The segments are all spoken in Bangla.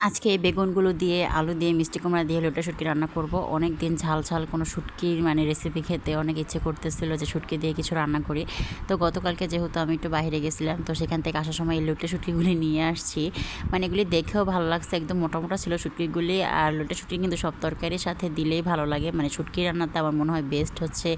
আজকে এই বেগুনগুলো দিয়ে আলু দিয়ে মিষ্টি কুমড়া দিয়ে লোটা শুটকি রান্না করব। অনেক দিন ঝাল ঝাল কোনো শুটকির রেসিপি খেতে অনেক ইচ্ছে করতেছিল যে শুটকি দিয়ে কিছু রান্না করি। তো গতকালকে যেহেতু আমি একটু বাইরে গেছিলাম, তো সেখান থেকে আসার সময় এই লোটে শুটকিগুলি নিয়ে আসছি। এগুলি দেখেও ভালো লাগছে, একদম মোটা মোটা ছিল শুটকিগুলি। আর লোটা শুটকি কিন্তু সব তরকারির সাথে দিলেই ভালো লাগে। শুটকি রান্নাতে আমার মনে হয় বেস্ট হচ্ছে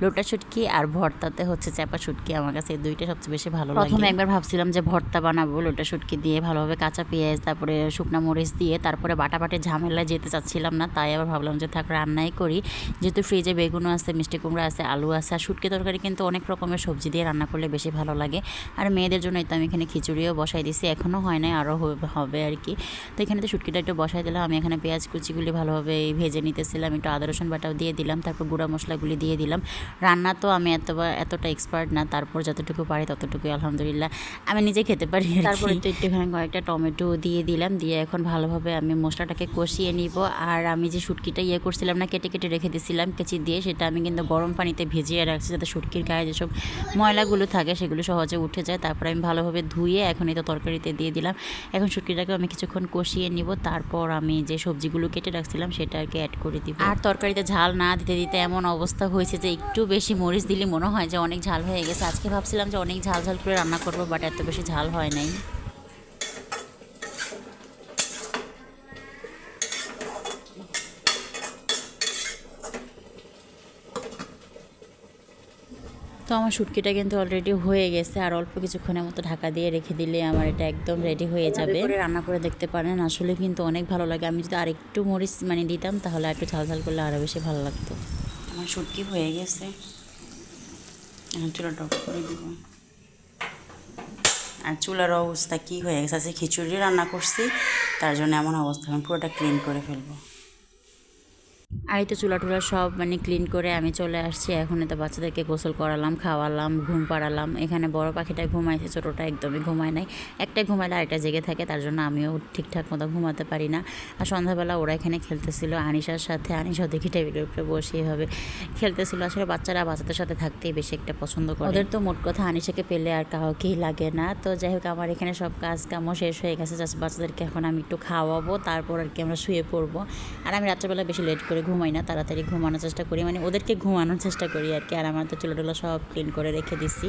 লোটা শুটকি, আর ভর্তাতে হচ্ছে চাপা শুটকি। আমার কাছে এই দুইটা সবচেয়ে বেশি ভালো লাগে। প্রথমে একবার ভাবছিলাম যে ভর্তা বানাবো লোটা শুটকি দিয়ে, ভালোভাবে কাঁচা পেঁয়াজ তারপরে শুকনো মরিচ দিয়ে, তারপরে বাটাবাটি ঝামেলায় যেতে চাচ্ছিলাম না। তাই আবার ভাবলাম যে থাক রান্নাই করি, যেহেতু ফ্রিজে বেগুনও আছে, মিষ্টি কুমড়া আছে, আলু আছে। আর শুটকি তরকারি কিন্তু অনেক রকমের সবজি দিয়ে রান্না করলে বেশি ভালো লাগে। আর মেয়েদের জন্যই তো আমি এখানে খিচুড়িও বসাই দিছি, এখনও হয় নাই, আরও হবে আর কি। তো এখানে তো শুটকিটা একটু বসাই দিলাম। আমি এখানে পেঁয়াজ কুচিগুলি ভালোভাবে ভেজে নিতেছিলাম, একটু আদা রসুন বাটাও দিয়ে দিলাম, তারপর গুঁড়া মশলাগুলি দিয়ে দিলাম। রান্না তো আমি এতটা এক্সপার্ট না, তারপর যতটুকু পারি ততটুকুই আলহামদুলিল্লাহ আমি নিজে খেতে পারি। তারপরে তো একটুখানি কয়েকটা টমেটো দিয়ে দিলাম, দিয়ে এখন ভালোভাবে আমি মশলাটাকে কষিয়ে নিব। আর আমি যে শুটকিটা করছিলাম না, কেটে কেটে রেখে দিয়েছিলাম কেচি দিয়ে, সেটা আমি কিন্তু গরম পানিতে ভিজিয়ে রাখছি, যাতে শুটকির গায়ে যেসব ময়লাগুলো থাকে সেগুলো সহজে উঠে যায়। তারপরে আমি ভালোভাবে ধুয়ে এখন এই তো তরকারিতে দিয়ে দিলাম। এখন শুটকিটাকে আমি কিছুক্ষণ কষিয়ে নিব, তারপর আমি যে সবজিগুলো কেটে রাখছিলাম সেটা আর কি অ্যাড করে দিব। আর তরকারিতে ঝাল না দিতে দিতে এমন অবস্থা হয়েছে যে একটু বেশি মরিচ দিলে মনে হয় যে অনেক ঝাল হয়ে গেছে। আজকে ভাবছিলাম যে অনেক ঝাল ঝাল করে রান্না করবো, বাট এত বেশি ঝাল হয় নাই। তো আমার শুটকিটা কিন্তু অলরেডি হয়ে গেছে, আর অল্প কিছুক্ষণের মতো ঢাকা দিয়ে রেখে দিলে আমার এটা একদম রেডি হয়ে যাবে। রান্না করে দেখতে পারেন, আসলে কিন্তু অনেক ভালো লাগে। আমি যদি আরেকটু মরিচ দিতাম তাহলে একটু ঝাল ঝাল করলে আরও বেশি ভালো লাগতো। আমার শুটকি হয়ে গেছে, এখন চুলাটা অফ করে দিব। আর চুলার অবস্থা কী হয়ে গেছে, আজকে খিচুড়ি রান্না করছি, তার জন্য এমন অবস্থা। আমি পুরোটা ক্লিন করে ফেলবো। আর এই তো চুলা টুলা সব ক্লিন করে আমি চলে আসছি। এখন তো বাচ্চাদেরকে গোসল করালাম, খাওয়ালাম, ঘুম পাড়ালাম। এখানে বড় পাখিটা ঘুমাইছে, ছোটোটা একদমই ঘুমায় নাই। একটা ঘুমাইলে আরেকটা জেগে থাকে, তার জন্য আমিও ঠিকঠাক মতো ঘুমাতে পারি না। আর সন্ধ্যাবেলা ওরা এখানে খেলতেছিল আনিশার সাথে। আনিশাও দেখি টেবিলের উপরে বসে এভাবে খেলতেছিল। আসলে বাচ্চারা বাচ্চাদের সাথে থাকতেই বেশি একটা পছন্দ করে। ওদের তো মোট কথা আনিশাকে পেলে আর কাউকেই লাগে না। তো যাই হোক, আমার এখানে সব কাজ কামও শেষ হয়ে গেছে। জাস্ট বাচ্চাদেরকে এখন আমি একটু খাওয়াবো, তারপর আর কি আমরা শুয়ে পড়বো। আর আমি রাত্রেবেলা বেশি লেট করে ঘুমাই না, তাড়াতাড়ি ঘুমানোর চেষ্টা করি, ওদেরকে ঘুমানোর চেষ্টা করি আর কি। আর আমার তো চুলো টুলো সব ক্লিন করে রেখে দিছি।